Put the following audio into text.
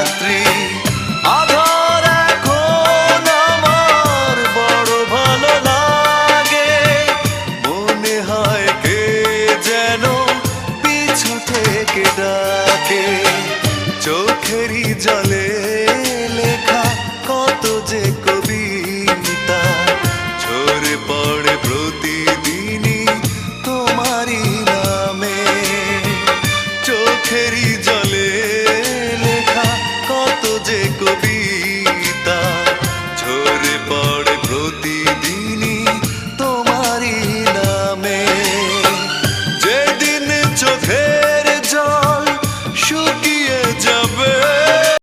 রাত্রি আধার এখন আমার বড় ভালো লাগে। মনে হয় কে যেন পিছু থেকে ডাকে, চোখেরই জলে